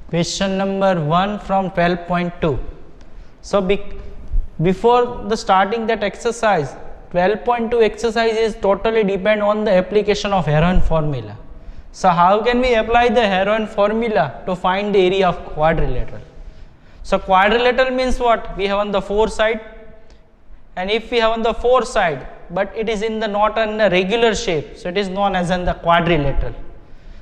Question number 1 from 12.2. So before the starting that exercise, 12.2 exercise is totally depend on the application of Heron formula. So how can we apply the Heron formula to find the area of quadrilateral? So quadrilateral means what? We have on the four side, and if we have on the four side, but it is in the not in a regular shape, so it is known as in the quadrilateral.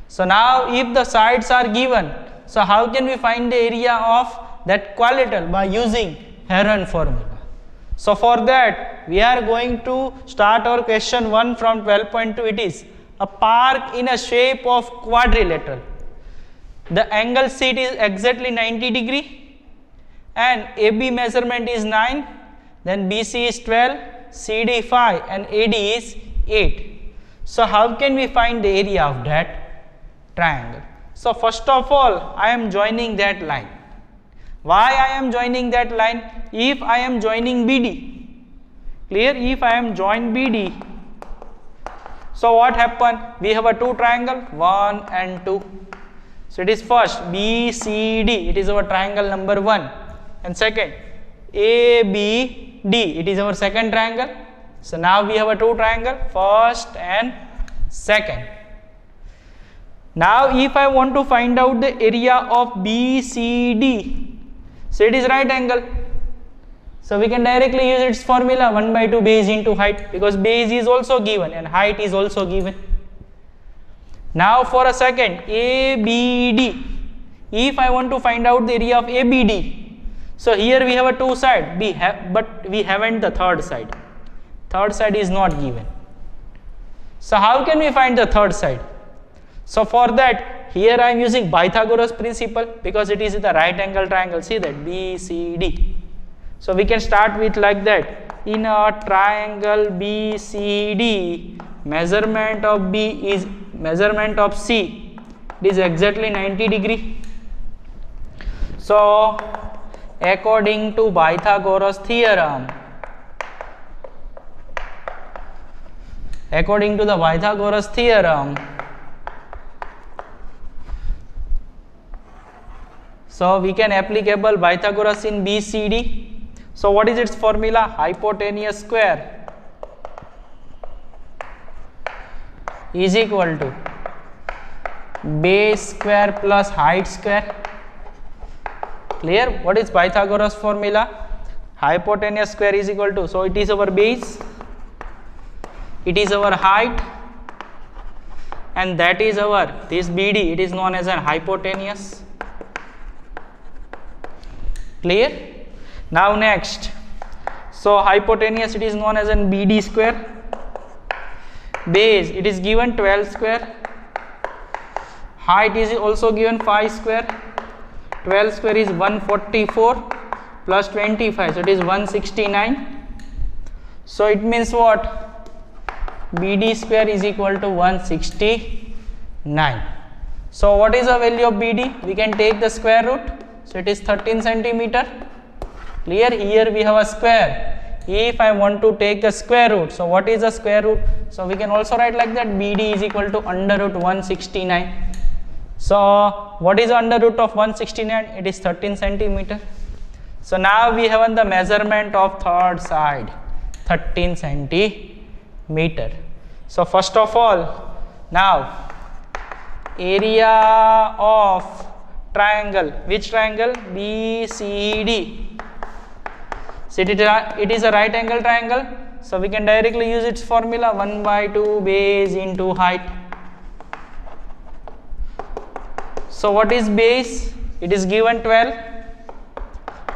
So now if the sides are given, so how can we find the area of that quadrilateral? By using Heron formula. So for that we are going to start our question 1 from 12.2. It is a park in a shape of quadrilateral. The angle seat is exactly 90 degree and AB measurement is 9, then BC is 12, CD 5 and AD is 8. So how can we find the area of that triangle? So first of all, I am joining that line. Why I am joining that line? If I am joining BD, clear? If I am join BD, so what happened? We have a two triangle, 1 and 2. So it is first BCD, it is our triangle number 1, and second ABD, it is our second triangle. So now we have a two triangle, first and second. Now if I want to find out the area of BCD, so it is right angle. So we can directly use its formula 1/2 base into height, because base is also given and height is also given. Now for a second ABD, if I want to find out the area of ABD, so here we have a two side, but we haven't the third side. Third side is not given. So how can we find the third side? So for that, here I am using Pythagoras principle, because it is the right angle triangle. See that BCD. So we can start with like that. In a triangle BCD, measurement of B is measurement of C. It is exactly 90 degree. So according to Pythagoras theorem, according to the Pythagoras theorem, so we can applicable Pythagoras in BCD. So what is its formula? Hypotenuse square is equal to base square plus height square. Clear? What is Pythagoras formula? Hypotenuse square is equal to, so it is our base, it is our height, and that is our this BD, it is known as an hypotenuse. Clear? Now next, so hypotenuse it is known as an BD square, base it is given 12 square, height is also given 5 square, 12 square is 144 plus 25, so it is 169. So it means what? BD square is equal to 169. So what is the value of BD? We can take the square root, so it is 13 centimeter. Clear? Here we have a square. If I want to take the square root, so what is the square root? So we can also write like that, BD is equal to under root 169. So what is under root of 169? It is 13 centimeter. So now we have the measurement of third side, 13 centimeter. So first of all, now area of triangle, which triangle? BCD. So it is a right angle triangle, so we can directly use its formula 1/2 base into height. So what is base? It is given 12,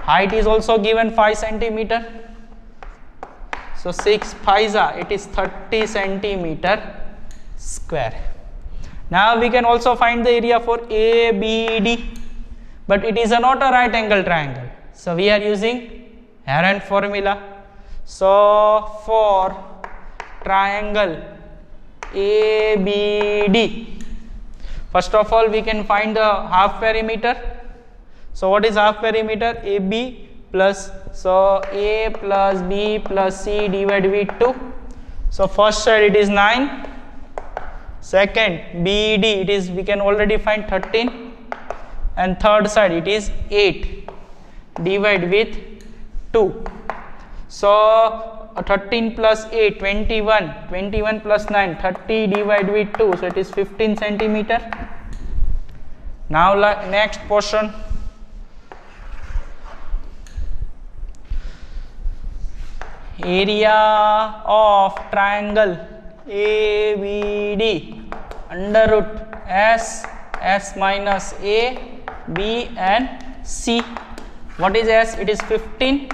height is also given 5 centimeter, so 6 5 it is 30 centimeter square. Now we can also find the area for ABD, but it is not a right angle triangle, so we are using Heron formula. So for triangle ABD, first of all we can find the half perimeter. So what is half perimeter? AB plus, so A plus B plus C divided with 2. So first side it is 9, second BD it is, we can already find 13, and third side it is 8 divide with 2. So 13 plus 8 21, 21 plus 9 30 divide with 2, so it is 15 centimeter. Now next portion. Area of triangle ABD under root S, S minus A, B and C. What is S? It is 15.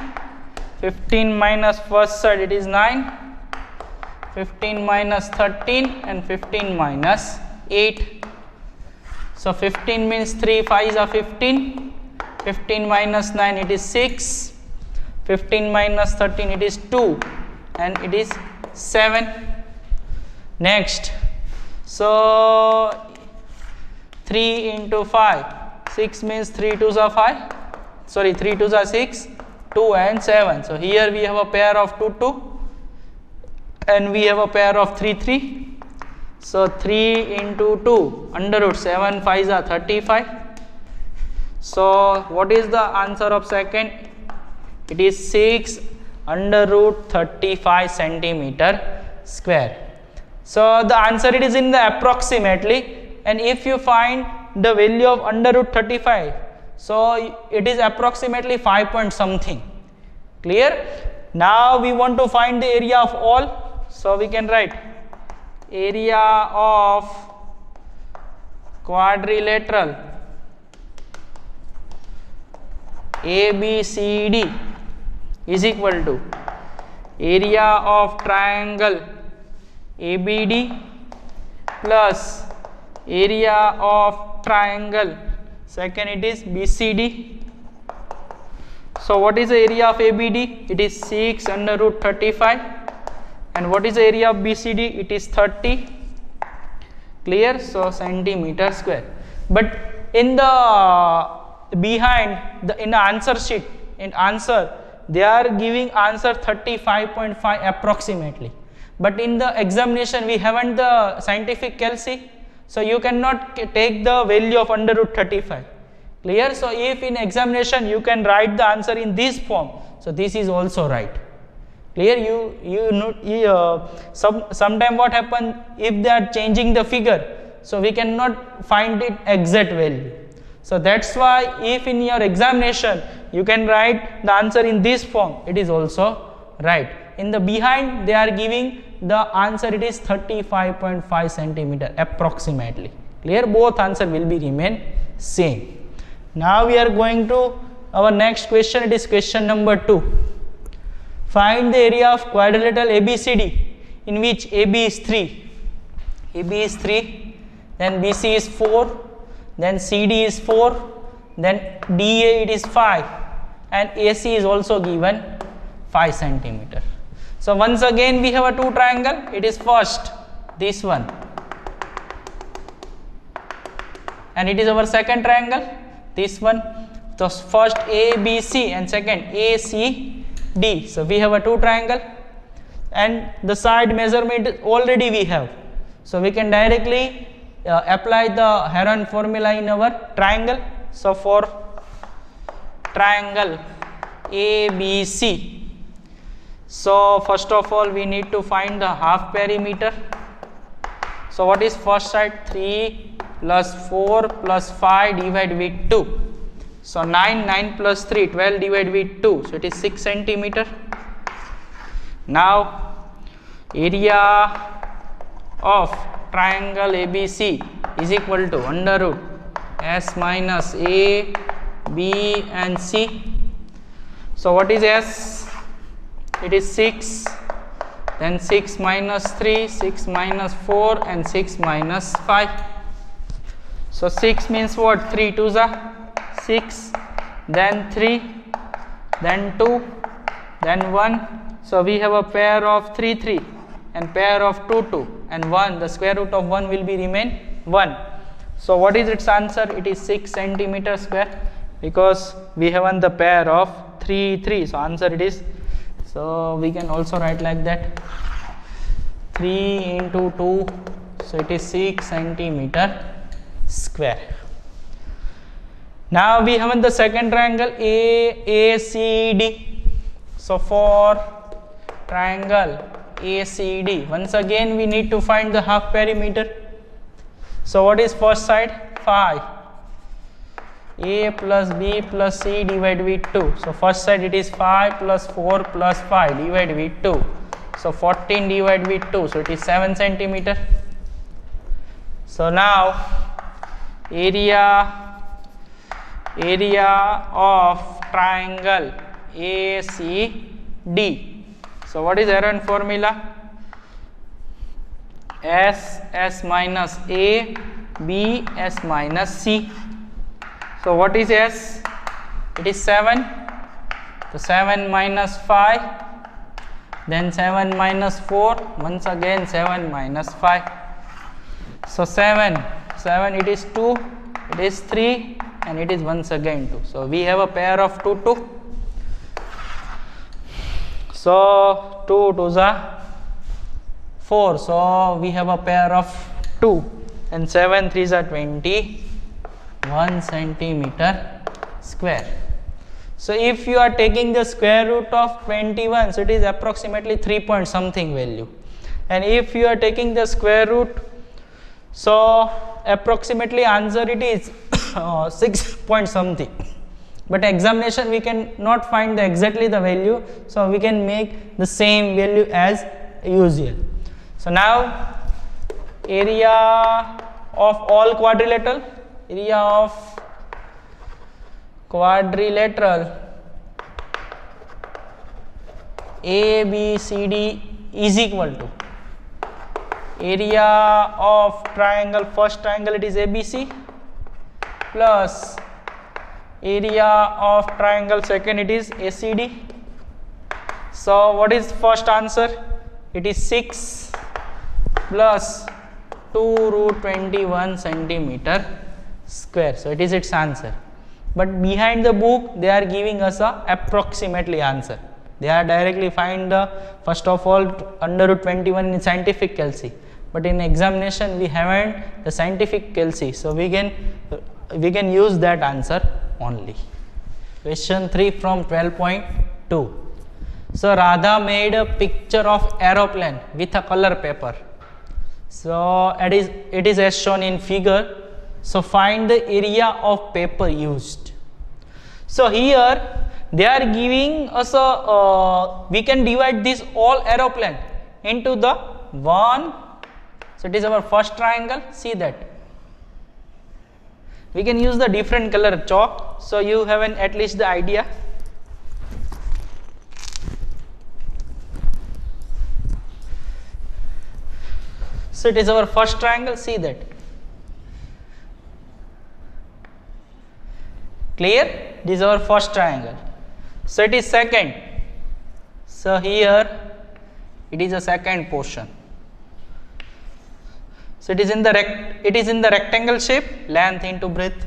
15 minus first side it is 9. 15 minus 13 and 15 minus 8. So 15 means 3 5s are 15. 15 minus 9 it is 6. 15 minus 13 it is 2 and it is 7. Next, so 3 into 5, 6 means 3 2s are 5, sorry 3 2s are 6, 2 and 7. So here we have a pair of 2 2 and we have a pair of 3 3. So 3 into 2 under root 7 5s are 35. So what is the answer of second? It is 6 under root 35 centimeter square. So the answer it is in the approximately, and if you find the value of under root 35, so it is approximately 5 point something. Clear? Now we want to find the area of all, so we can write area of quadrilateral ABCD is equal to area of triangle ABD plus area of triangle, second it is BCD. So what is the area of ABD? It is 6 under root 35. And what is the area of BCD? It is 30. Clear? So centimeter square. But in the behind in the answer sheet, in answer they are giving answer 35.5 approximately, but in the examination we haven't the scientific calci, so you cannot take the value of under root 35. Clear? So if in examination you can write the answer in this form, so this is also right. Clear? Sometime what happen, if they are changing the figure, so we cannot find it exact value. So that's why if in your examination you can write the answer in this form, it is also right. In the behind they are giving the answer, it is 35.5 centimeter approximately. Clear? Both answer will be remain same. Now we are going to our next question. It is question number 2. Find the area of quadrilateral ABCD in which AB is 3. AB is 3, then BC is 4, then CD is 4, then DA it is 5 and AC is also given 5 centimeter. So once again we have a two triangle. It is first this one and it is our second triangle, this one. So first ABC and second ACD. So we have a two triangle and the side measurement already we have. So we can directly apply the Heron formula in our triangle. So for triangle ABC, so first of all we need to find the half perimeter. So what is first side? 3 plus 4 plus 5 divided with 2. So 9 plus 3 12 divided with 2. So it is 6 centimeter. Now area of triangle ABC is equal to under root S minus A, B and C. So what is S? It is 6, then 6 minus 3, 6 minus 4 and 6 minus 5. So 6 means what? 3 2s are 6, then 3, then 2, then 1. So we have a pair of 3 3 and pair of 2 2 and 1. The square root of 1 will be remain 1. So what is its answer? It is 6 centimeter square, because we have the pair of 3 3. So answer it is, so we can also write like that, 3 into 2, so it is 6 centimeter square. Now we have the second triangle AACD. So for triangle ACD, once again we need to find the half perimeter. So what is first side? 5. A plus B plus C divided with 2. So first side it is 5 plus 4 plus 5 divided with 2. So 14 divided with 2. So it is 7 centimeter. So now area of triangle ACD. So what is Heron formula? S minus A, B, S minus C. So what is S? It is 7. So 7 minus 5, then 7 minus 4, once again 7 minus 5. So 7 it is 2, it is 3, and it is once again 2. So we have a pair of 2, 2. So 2 2s are 4. So we have a pair of 2, and 7 3s are 21 centimeter square. So if you are taking the square root of 21, so it is approximately 3 point something value. And if you are taking the square root, so approximately answer it is 6 point something. But examination we can not find exactly the value, so we can make the same value as usual. So now area of all quadrilateral, area of quadrilateral ABCD is equal to area of triangle, first triangle it is ABC, plus area of triangle second it is ACD. So what is first answer? It is 6 plus 2 root 21 centimeter square. So it is its answer. But behind the book they are giving us a approximately answer. They are directly find the first of all under root 21 in scientific calci. But in examination we haven't the scientific calci, so we can use that answer only. Question 3 from 12.2. So Radha made a picture of aeroplane with a color paper. So it is as shown in figure. So find the area of paper used. So here they are giving us a we can divide this all aeroplane into the one. So it is our first triangle. See that we can use the different color chalk, so you have at least the idea. So it is our first triangle. See that. Clear? This is our first triangle. So it is second. So here it is a second portion. So it is in the rectangle shape, length into breadth.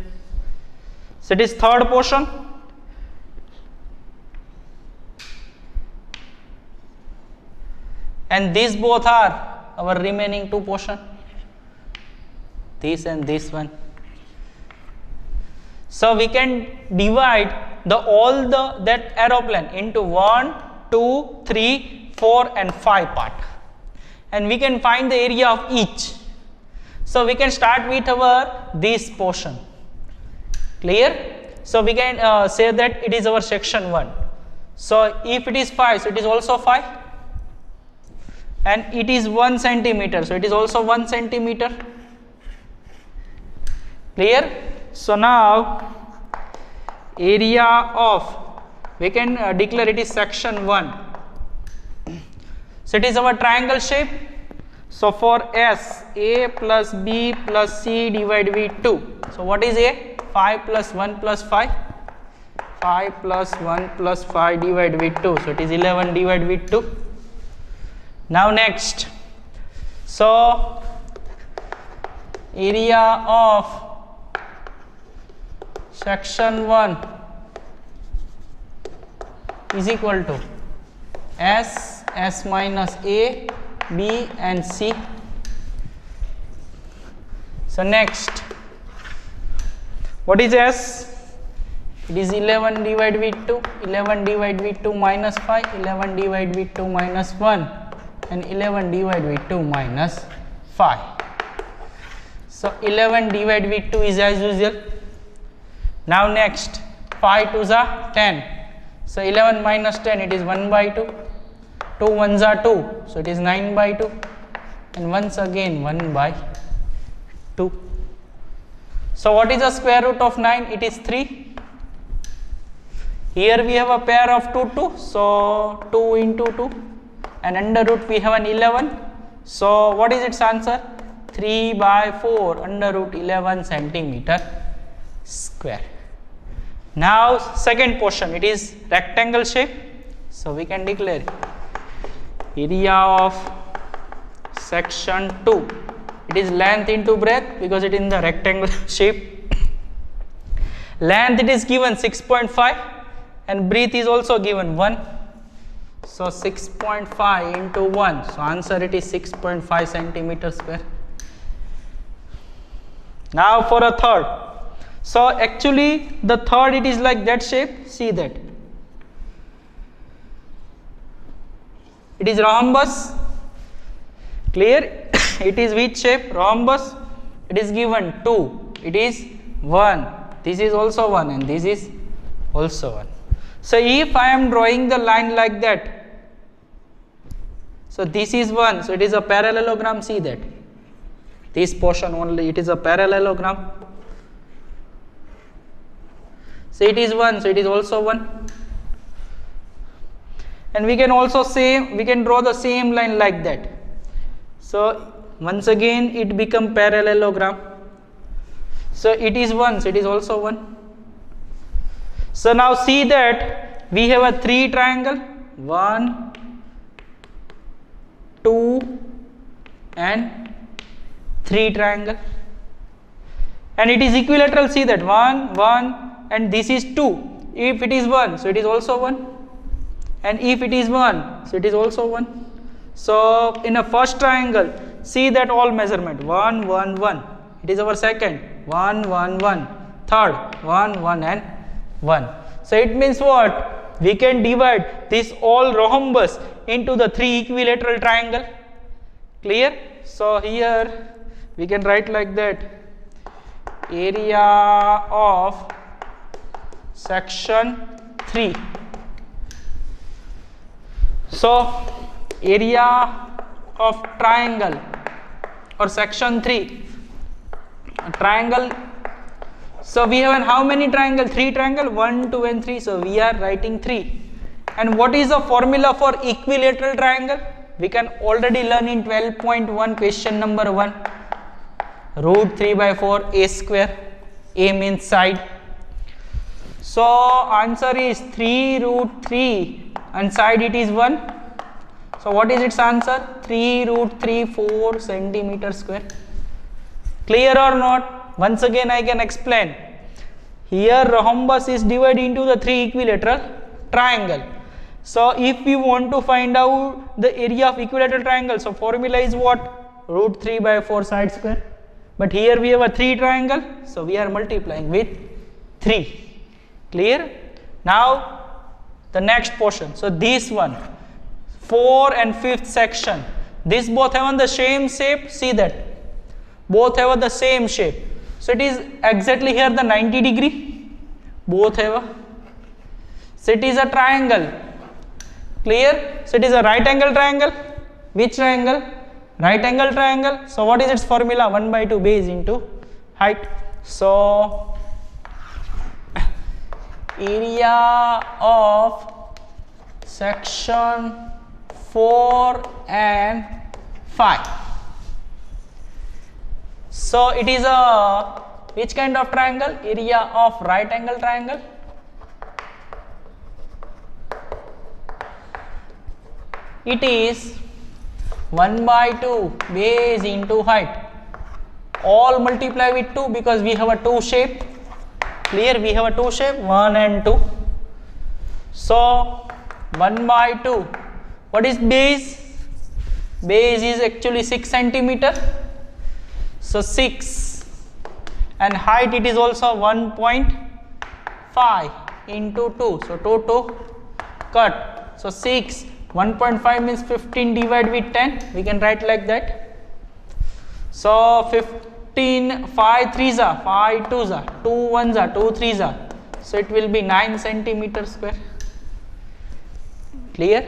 So it is third portion. And these both are our remaining two portion. This and this one. So we can divide that aeroplane into 1, 2, 3, 4 and 5 part, and we can find the area of each. So we can start with this portion. Clear? So we can say that it is our section 1. So if it is 5, so it is also 5, and it is 1 centimeter, so it is also 1 centimeter. Clear? So now area of, we can declare it is section 1. So it is our triangle shape. So for S, A plus B plus C divided with 2. So what is A? 5 plus 1 plus 5. 5 plus 1 plus 5 divided with 2. So it is 11 divided with 2. Now next. So area of section 1 is equal to S, S minus A, B and C. So next, what is S? it is 11 divided with 2, 11 divided with 2 minus 5, 11 divided with 2 minus 1 and 11 divided with 2 minus 5. So 11 divided with 2 is as usual. Now next 5 2s are 10. So 11 minus 10, it is 1 by 2. 2 1s are 2, so it is 9 by 2. And once again 1 by 2. So what is the square root of 9? It is 3. Here we have a pair of 2 2, so 2 into 2 and under root we have an 11. So what is its answer? 3 by 4 under root 11 centimeter square. Now second portion, it is rectangle shape. So we can declare area of section 2. It is length into breadth because it is in the rectangle shape. Length it is given 6.5 and breadth is also given 1. So 6.5 into 1. So answer it is 6.5 centimeter square. Now for a third. So actually the third it is like that shape. See that. It is rhombus. Clear? It is which shape? Rhombus. It is given 2. It is 1. This is also 1 and this is also 1. So if I am drawing the line like that, so this is 1, so it is a parallelogram. See that. This portion only, it is a parallelogram. So it is 1, so it is also 1. And we can also say, we can draw the same line like that. So once again it become parallelogram. So it is 1, so it is also 1. So now see that we have a 3 triangle, 1, 2 and 3 triangle. And it is equilateral. See that 1, 1 and this is 2. If it is 1, so it is also 1. And if it is 1, so it is also 1. So in a first triangle, see that all measurement 1, 1, 1. It is our second 1, 1, 1. Third 1, 1 and 1. So it means what? We can divide this all rhombus into the 3 equilateral triangle. Clear? So here we can write like that. Area of section 3. So area of triangle or section 3. Triangle. So we have how many triangle? 3 triangle, 1, 2 and 3. So we are writing 3. And what is the formula for equilateral triangle? We can already learn in 12.1 question number 1. Root 3 by 4 a square. A means side. So answer is 3 root 3 and side it is 1. So what is its answer? 3 root 3 4 centimeter square. Clear or not? Once again I can explain. Here rhombus is divided into the 3 equilateral triangle. So if we want to find out the area of equilateral triangle, so formula is what? Root 3 by 4 side square. But here we have a 3 triangle, so we are multiplying with 3. Clear? Now the next portion. So this one, 4 and 5th section. These both have the same shape. See that. Both have the same shape. So it is exactly here the 90 degree. Both have a. So it is a triangle. Clear? So it is a right angle triangle. Which triangle? Right angle triangle. So what is its formula? 1 by 2 base into height. So area of section 4 and 5. So it is a which kind of triangle? Area of right angle triangle. It is 1 by 2 base into height. All multiply with 2 because we have a 2 shape. Clear? We have a 2 shape, 1 and 2. So 1 by 2. What is base? Base is actually 6 centimeter. So 6 and height it is also 1.5. into 2. So 2 cut. So 6, 1.5 means 15 divided with 10. We can write like that. So 15, 5 3s are, 5 2s are, 2 1s are, 2 3s are. So it will be 9 centimeter square. Clear?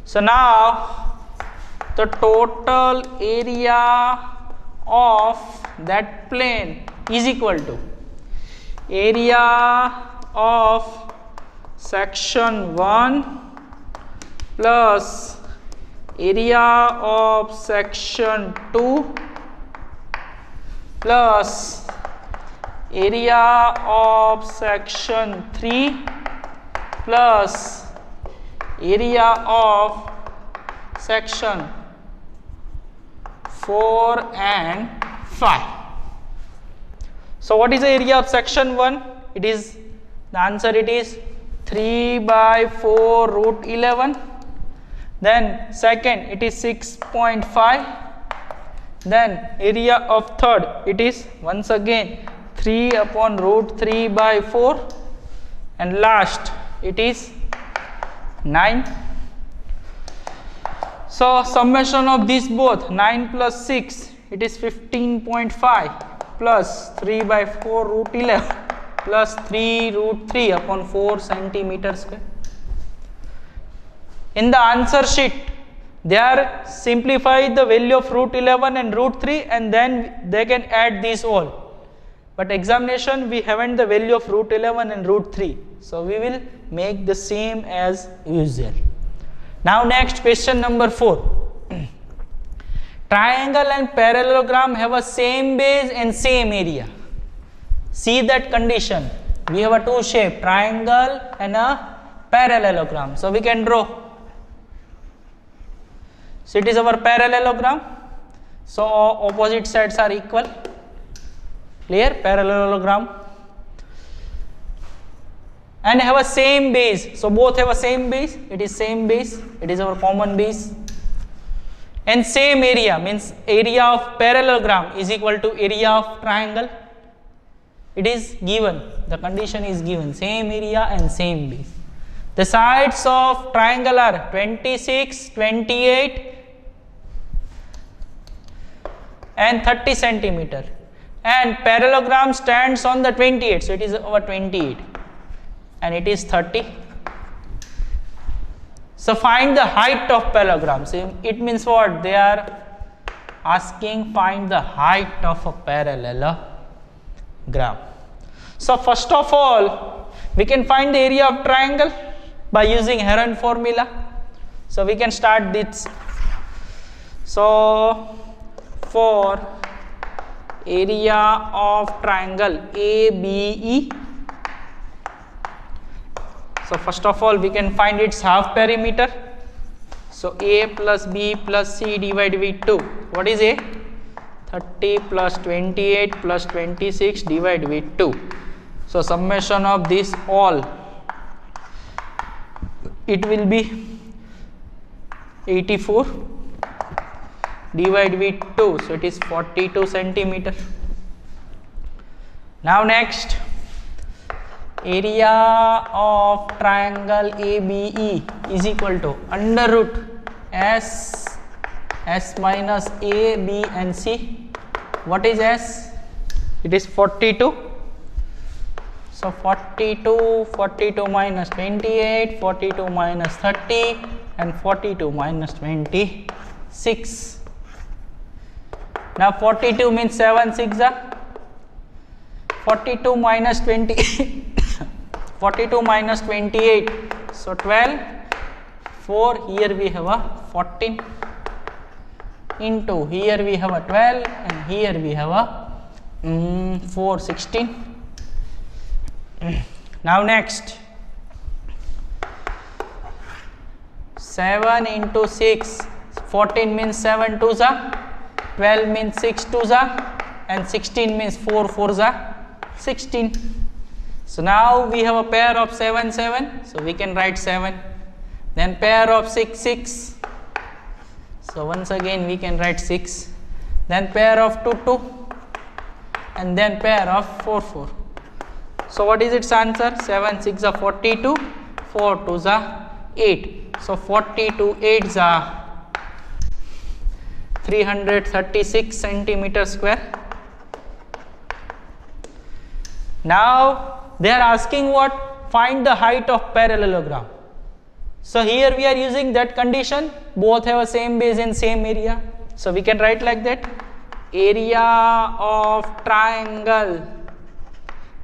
So now the total area of that plane is equal to area of section 1 plus area of section 2 plus area of section 3 plus area of section 4 and 5. So what is the area of section 1? It is, the answer it is 3 by 4 root 11. Then second it is 6.5. Then area of third it is once again 3 upon root 3 by 4. And last it is 9. So summation of these both, 9 plus 6, it is 15.5 plus 3 by 4 root 11 plus 3 root 3 upon 4 centimeter square. In the answer sheet, they are simplified the value of root 11 and root 3 and then they can add these all. But examination we haven't the value of root 11 and root 3. So we will make the same as usual. Now next question number 4. Triangle and parallelogram have a same base and same area. See that condition. We have a two shape, triangle and a parallelogram. So we can draw. So it is our parallelogram. So opposite sides are equal. Clear? Parallelogram. And have a same base. So both have a same base. It is same base. It is our common base. And same area means area of parallelogram is equal to area of triangle. It is given. The condition is given. Same area and same base. The sides of triangle are 26, 28 and 30 centimeter. And parallelogram stands on the 28. So it is over 28. And it is 30. So find the height of parallelogram. So it means what? They are asking find the height of a parallelogram. So first of all, we can find the area of triangle by using Heron formula. So we can start this. So for area of triangle ABE, so first of all we can find its half perimeter. So A plus B plus C divided with 2. What is A? 30 plus 28 plus 26 divided with 2. So summation of this all, it will be 84 divided with 2. So it is 42 centimeter. Now next, area of triangle ABE is equal to under root S minus A, B and C. What is S? It is 42. So 42 minus 28, 42 minus 30 and 42 minus 26. Now 42 means 7 6 are 42 minus 20 42 minus 28, so 12, 4, here we have a 14 into here we have a 12 and here we have a 4, 16. Now next, 7 into 6, 14 means 7 2s are, 12 means 6 2s are and 16 means 4 4s are 16. So now we have a pair of 7 7, so we can write 7. Then pair of 6 6, so once again we can write 6. Then pair of 2 2 and then pair of 4 4. So what is its answer? 7 6 are 42, 4 2 are 8. So 42 8 are 336 centimeter square. Now they are asking what? Find the height of parallelogram. So here we are using that condition, both have a same base and same area. So we can write like that, area of triangle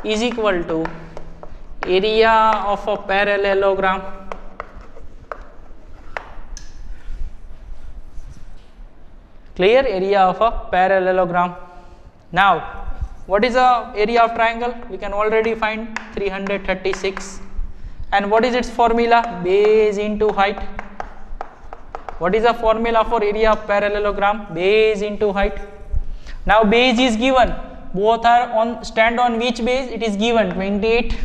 is equal to area of a parallelogram. Clear? Area of a parallelogram. Now what is the area of triangle? We can already find 336. And what is its formula? Base into height. What is the formula for area of parallelogram? Base into height. Now base is given. Both are on, stand on which base? It is given 28.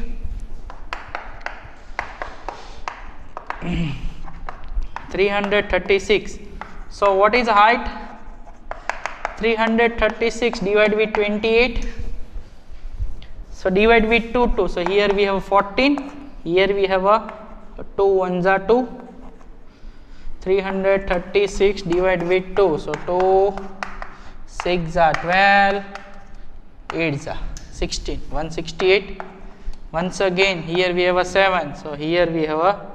(336). So what is height? 336 divided with 28. So divide with 2 2. So here we have 14. Here we have a 2 1s are 2. 336 divided with 2. So 2 6 are 12. 8 are 16. 168. Once again here we have a 7. So here we have a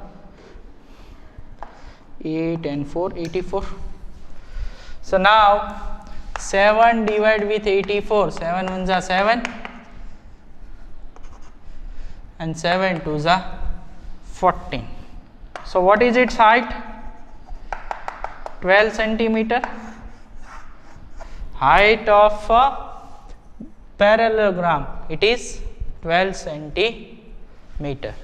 8 and 4 84. So now 7 divided with 84. 7 1s are 7. And 7 2s are 14. So what is its height? 12 centimeter. Height of a parallelogram, it is 12 centimeter.